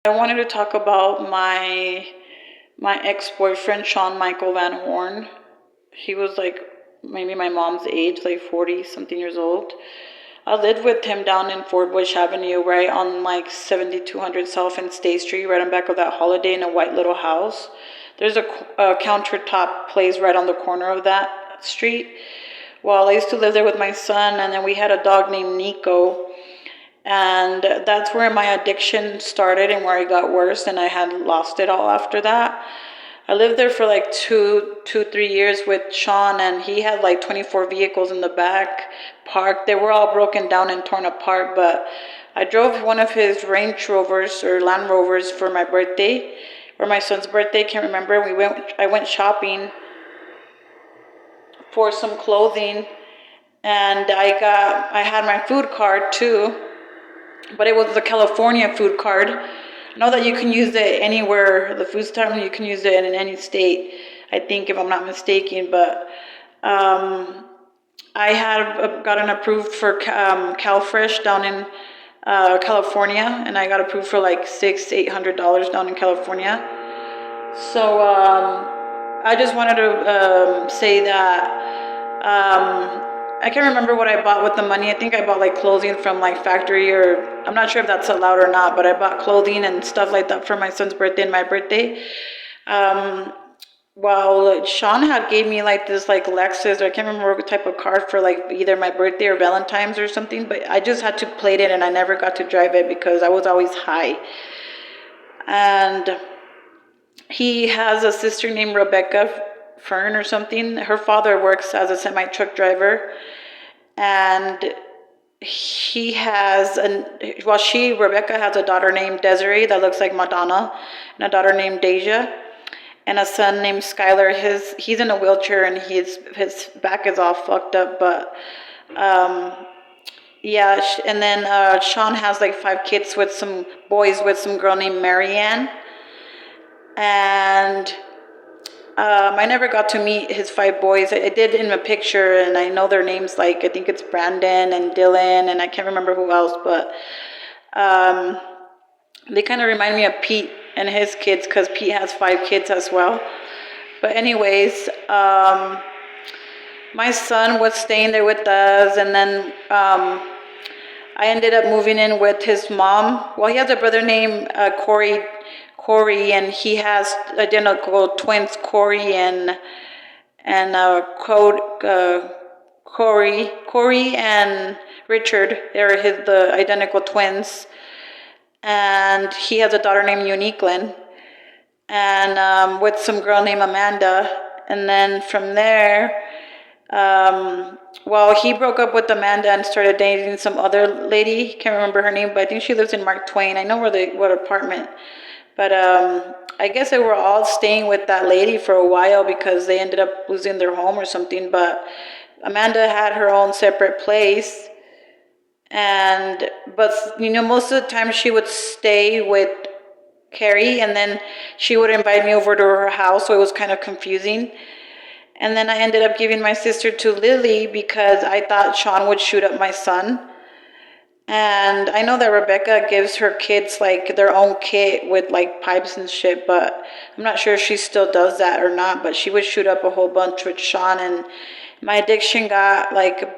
I wanted to talk about my ex-boyfriend, Sean Michael Van Horn. He was like maybe my mom's age, like 40 something years old. I lived with him down in Fort Bush Avenue, right on like 7200 South and State Street, right on back of that Holiday, in a white little house. There's a countertop place right on the corner of that street. Well, I used to live there with my son, and then we had a dog named Nico. And that's where my addiction started and where it got worse, and I had lost it all after that. I lived there for like 3 years with Sean, and he had like 24 vehicles in the back parked. They were all broken down and torn apart, but I drove one of his Range Rovers or Land Rovers for my birthday, or my son's birthday, can't remember. I went shopping for some clothing, and I had my food card too, but it was the California food card. I know that you can use it anywhere. The food stamp, you can use it in any state, I think, if I'm not mistaken. But I had gotten approved for CalFresh down in California, and I got approved for like $800 down in California. So I just wanted to say that I can't remember what I bought with the money. I think I bought like clothing from like factory, or I'm not sure if that's allowed or not, but I bought clothing and stuff like that for my son's birthday and my birthday. Well, Sean had gave me like this like Lexus, or I can't remember what type of car, for like either my birthday or Valentine's or something, but I just had to plate it and I never got to drive it because I was always high. And he has a sister named Rebecca Fern or something. Her father works as a semi-truck driver, and Rebecca has a daughter named Desiree that looks like Madonna, and a daughter named Deja, and a son named Skylar. He's in a wheelchair and his back is all fucked up, but yeah. And then Sean has like 5 kids with some boys, with some girl named Marianne. And I never got to meet his 5 boys. I did in a picture, and I know their names, like I think it's Brandon and Dylan, and I can't remember who else, but they kind of remind me of Pete and his kids, because Pete has 5 kids as well. But anyways, my son was staying there with us, and then I ended up moving in with his mom. Well, he has a brother named Corey, and he has identical twins, Corey and Corey and Richard. They're the identical twins, and he has a daughter named Uniquelin, and with some girl named Amanda. And then from there, well, he broke up with Amanda and started dating some other lady. Can't remember her name, but I think she lives in Mark Twain. I know what apartment. But I guess they were all staying with that lady for a while because they ended up losing their home or something. But Amanda had her own separate place. But most of the time she would stay with Carrie, and then she would invite me over to her house, so it was kind of confusing. And then I ended up giving my sister to Lily because I thought Sean would shoot up my son. And I know that Rebecca gives her kids like their own kit with like pipes and shit, but I'm not sure if she still does that or not. But she would shoot up a whole bunch with Sean, and my addiction got like